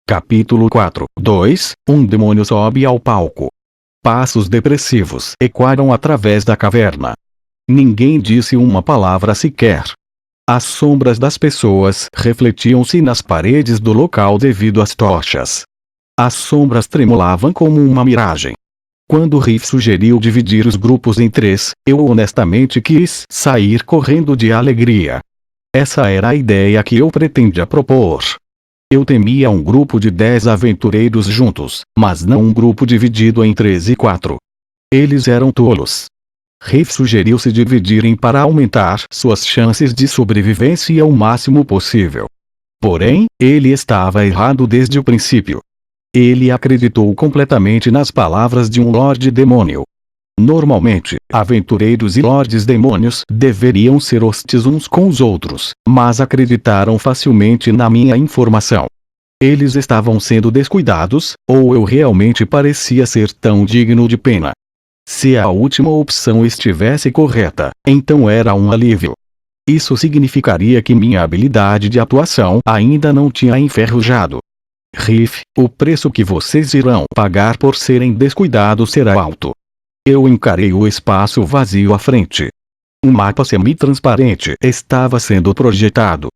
Capítulo 4. 2. Um demônio sobe ao palco. Passos depressivos ecoaram através da caverna. Ninguém disse uma palavra sequer. As sombras das pessoas refletiam-se nas paredes do local devido às tochas. As sombras tremulavam como uma miragem. Quando Riff sugeriu dividir os grupos em 3, eu honestamente quis sair correndo de alegria. Essa era a ideia que eu pretendia propor. Eu temia um grupo de 10 aventureiros juntos, mas não um grupo dividido em 3 e 4. Eles eram tolos. Riff sugeriu se dividirem para aumentar suas chances de sobrevivência ao máximo possível. Porém, ele estava errado desde o princípio. Ele acreditou completamente nas palavras de um Lorde Demônio. Normalmente, aventureiros e Lordes Demônios deveriam ser hostis uns com os outros, mas acreditaram facilmente na minha informação. Eles estavam sendo descuidados, ou eu realmente parecia ser tão digno de pena. Se a última opção estivesse correta, então era um alívio. Isso significaria que minha habilidade de atuação ainda não tinha enferrujado. Riff, o preço que vocês irão pagar por serem descuidados será alto. Eu encarei o espaço vazio à frente. Um mapa semi-transparente estava sendo projetado.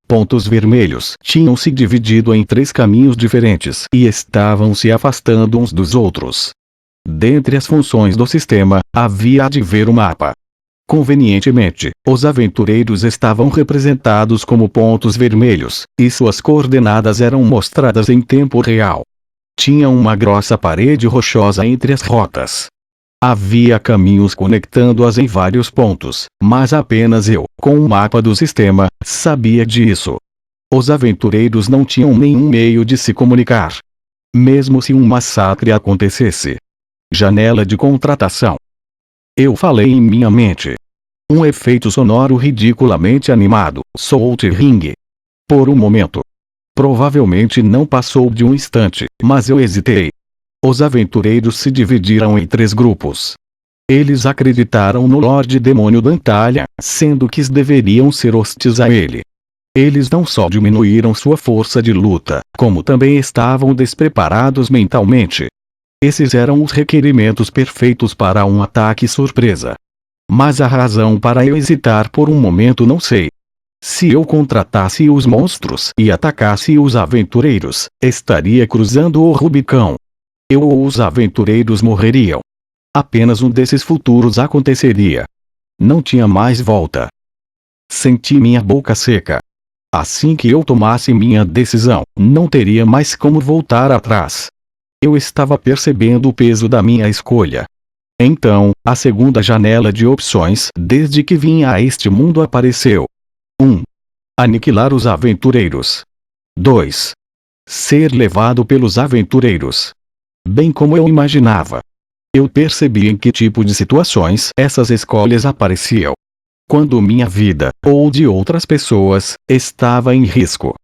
Pontos vermelhos tinham se dividido em 3 caminhos diferentes e estavam se afastando uns dos outros. Dentre as funções do sistema, havia de ver o mapa. Convenientemente, os aventureiros estavam representados como pontos vermelhos, e suas coordenadas eram mostradas em tempo real. Tinha uma grossa parede rochosa entre as rotas. Havia caminhos conectando-as em vários pontos, mas apenas eu, com o mapa do sistema, sabia disso. Os aventureiros não tinham nenhum meio de se comunicar. Mesmo se um massacre acontecesse. Janela de contratação. Eu falei em minha mente. Um efeito sonoro ridiculamente animado, Soul Ring. Por um momento. Provavelmente não passou de um instante, mas eu hesitei. Os aventureiros se dividiram em 3 grupos. Eles acreditaram no Lorde Demônio Dantalha, sendo que deveriam ser hostis a ele. Eles não só diminuíram sua força de luta, como também estavam despreparados mentalmente. Esses eram os requerimentos perfeitos para um ataque surpresa. Mas a razão para eu hesitar por um momento não sei. Se eu contratasse os monstros e atacasse os aventureiros, estaria cruzando o Rubicão. Eu ou os aventureiros morreriam. Apenas um desses futuros aconteceria. Não tinha mais volta. Senti minha boca seca. Assim que eu tomasse minha decisão, não teria mais como voltar atrás. Eu estava percebendo o peso da minha escolha. Então, a segunda janela de opções desde que vinha a este mundo apareceu. 1. Aniquilar os aventureiros. 2. Ser levado pelos aventureiros. Bem como eu imaginava. Eu percebi em que tipo de situações essas escolhas apareciam. Quando minha vida, ou de outras pessoas, estava em risco.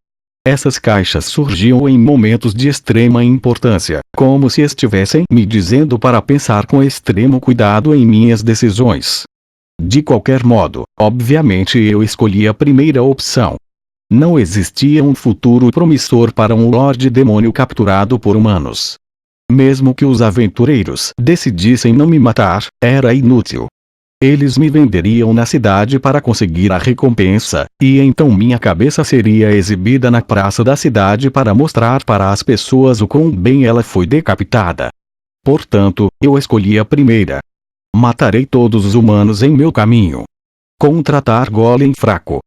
Essas caixas surgiam em momentos de extrema importância, como se estivessem me dizendo para pensar com extremo cuidado em minhas decisões. De qualquer modo, obviamente eu escolhi a primeira opção. Não existia um futuro promissor para um Lorde Demônio capturado por humanos. Mesmo que os aventureiros decidissem não me matar, era inútil. Eles me venderiam na cidade para conseguir a recompensa, e então minha cabeça seria exibida na praça da cidade para mostrar para as pessoas o quão bem ela foi decapitada. Portanto, eu escolhi a primeira. Matarei todos os humanos em meu caminho. Contratar golem fraco.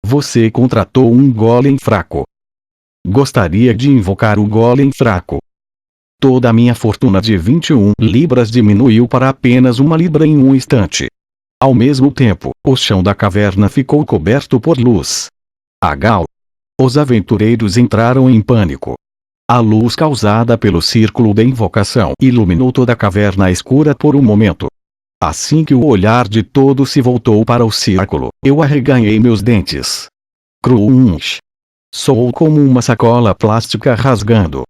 Você contratou um golem fraco. Gostaria de invocar o golem fraco. Toda a minha fortuna de 21 libras diminuiu para apenas 1 libra em um instante. Ao mesmo tempo, o chão da caverna ficou coberto por luz. Agal. Os aventureiros entraram em pânico. A luz causada pelo círculo da invocação iluminou toda a caverna escura por um momento. Assim que o olhar de todos se voltou para o círculo, eu arreganhei meus dentes. Crunch. Soou como uma sacola plástica rasgando.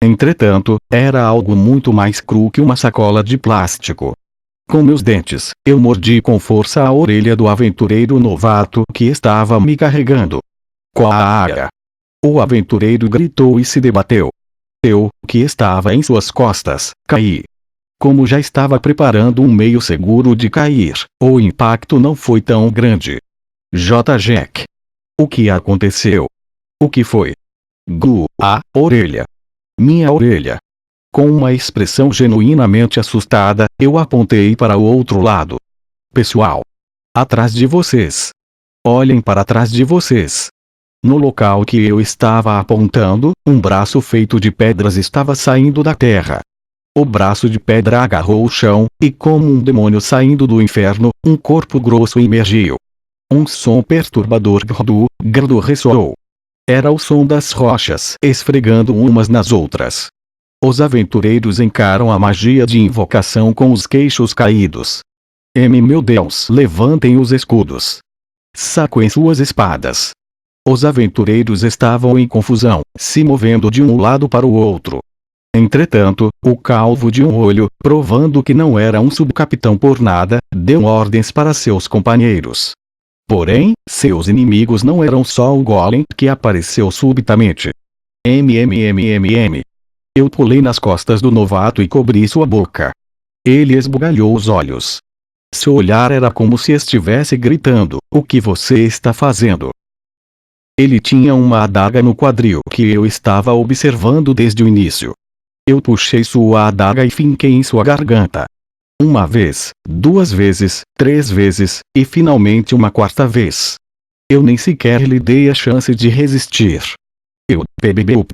Entretanto, era algo muito mais cru que uma sacola de plástico. Com meus dentes, eu mordi com força a orelha do aventureiro novato que estava me carregando. Quaaga! O aventureiro gritou e se debateu. Eu, que estava em suas costas, caí. Como já estava preparando um meio seguro de cair, o impacto não foi tão grande. J. Jack. O que aconteceu? O que foi? A orelha. Minha orelha. Com uma expressão genuinamente assustada, eu apontei para o outro lado. Pessoal. Atrás de vocês. Olhem para trás de vocês. No local que eu estava apontando, um braço feito de pedras estava saindo da terra. O braço de pedra agarrou o chão, e como um demônio saindo do inferno, um corpo grosso emergiu. Um som perturbador grdo ressoou. Era o som das rochas esfregando umas nas outras. Os aventureiros encaram a magia de invocação com os queixos caídos. Meu Deus, levantem os escudos. Saquem suas espadas. Os aventureiros estavam em confusão, se movendo de um lado para o outro. Entretanto, o calvo de um olho, provando que não era um subcapitão por nada, deu ordens para seus companheiros. Porém, seus inimigos não eram só o golem que apareceu subitamente. Eu pulei nas costas do novato e cobri sua boca. Ele esbugalhou os olhos. Seu olhar era como se estivesse gritando: "O que você está fazendo?" Ele tinha uma adaga no quadril que eu estava observando desde o início. Eu puxei sua adaga e finquei em sua garganta. Uma vez, 2 vezes, 3 vezes, e finalmente uma 4ª vez. Eu nem sequer lhe dei a chance de resistir.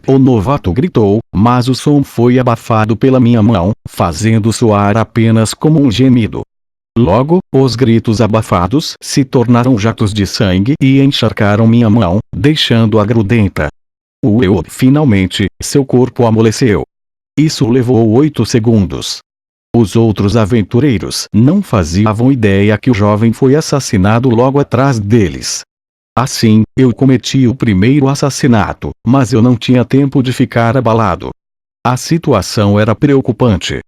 O novato gritou, mas o som foi abafado pela minha mão, fazendo soar apenas como um gemido. Logo, os gritos abafados se tornaram jatos de sangue e encharcaram minha mão, deixando-a grudenta. Finalmente, seu corpo amoleceu. Isso levou 8 segundos. Os outros aventureiros não faziam ideia que o jovem foi assassinado logo atrás deles. Assim, eu cometi o primeiro assassinato, mas eu não tinha tempo de ficar abalado. A situação era preocupante.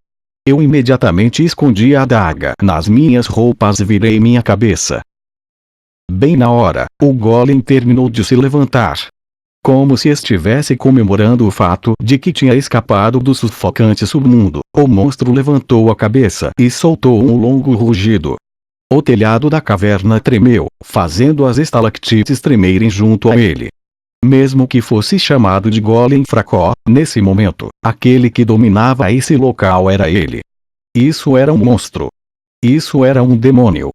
Eu imediatamente escondi a adaga nas minhas roupas e virei minha cabeça. Bem na hora, o golem terminou de se levantar. Como se estivesse comemorando o fato de que tinha escapado do sufocante submundo, o monstro levantou a cabeça e soltou um longo rugido. O telhado da caverna tremeu, fazendo as estalactites tremerem junto a ele. Mesmo que fosse chamado de golem fraco, nesse momento, aquele que dominava esse local era ele. Isso era um monstro. Isso era um demônio.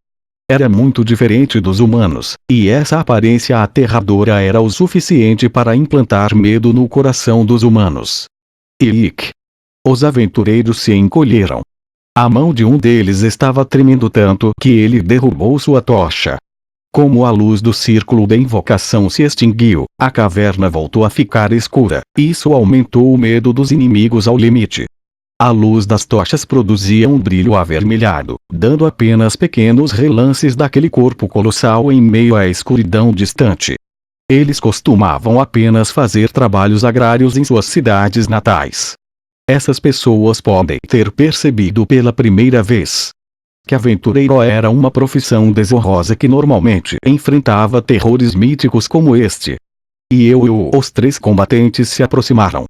Era muito diferente dos humanos, e essa aparência aterradora era o suficiente para implantar medo no coração dos humanos. Os aventureiros se encolheram. A mão de um deles estava tremendo tanto que ele derrubou sua tocha. Como a luz do círculo da invocação se extinguiu, a caverna voltou a ficar escura. Isso aumentou o medo dos inimigos ao limite. A luz das tochas produzia um brilho avermelhado, dando apenas pequenos relances daquele corpo colossal em meio à escuridão distante. Eles costumavam apenas fazer trabalhos agrários em suas cidades natais. Essas pessoas podem ter percebido pela primeira vez que aventureiro era uma profissão desonrosa que normalmente enfrentava terrores míticos como este. E os 3 combatentes se aproximaram.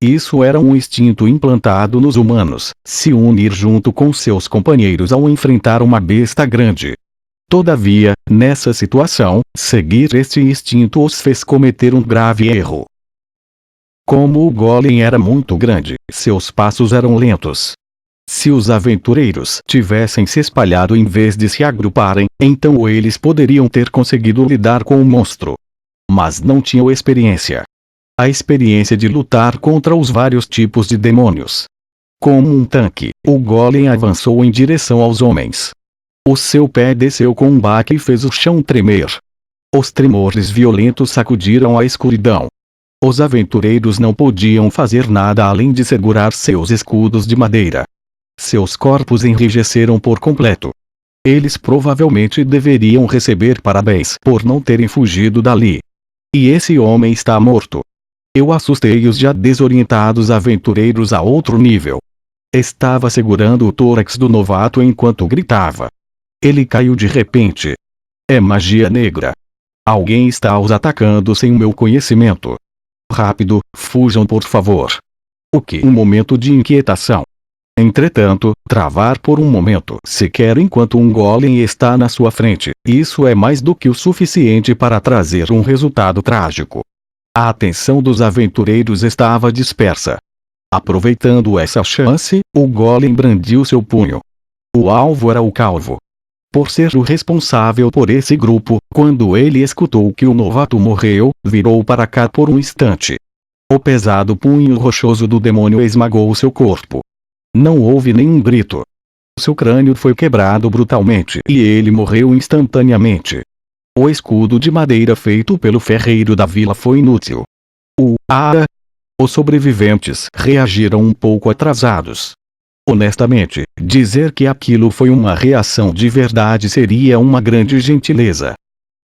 Isso era um instinto implantado nos humanos, se unir junto com seus companheiros ao enfrentar uma besta grande. Todavia, nessa situação, seguir este instinto os fez cometer um grave erro. Como o golem era muito grande, seus passos eram lentos. Se os aventureiros tivessem se espalhado em vez de se agruparem, então eles poderiam ter conseguido lidar com o monstro. Mas não tinham experiência. A experiência de lutar contra os vários tipos de demônios. Como um tanque, o golem avançou em direção aos homens. O seu pé desceu com um baque e fez o chão tremer. Os tremores violentos sacudiram a escuridão. Os aventureiros não podiam fazer nada além de segurar seus escudos de madeira. Seus corpos enrijeceram por completo. Eles provavelmente deveriam receber parabéns por não terem fugido dali. E esse homem está morto. Eu assustei os já desorientados aventureiros a outro nível. Estava segurando o tórax do novato enquanto gritava. Ele caiu de repente. É magia negra. Alguém está os atacando sem o meu conhecimento. Rápido, fujam por favor. O que? Um momento de inquietação. Entretanto, travar por um momento sequer enquanto um golem está na sua frente, isso é mais do que o suficiente para trazer um resultado trágico. A atenção dos aventureiros estava dispersa. Aproveitando essa chance, o golem brandiu seu punho. O alvo era o calvo. Por ser o responsável por esse grupo, quando ele escutou que o novato morreu, virou para cá por um instante. O pesado punho rochoso do demônio esmagou seu corpo. Não houve nenhum grito. Seu crânio foi quebrado brutalmente e ele morreu instantaneamente. O escudo de madeira feito pelo ferreiro da vila foi inútil. Os sobreviventes reagiram um pouco atrasados. Honestamente, dizer que aquilo foi uma reação de verdade seria uma grande gentileza.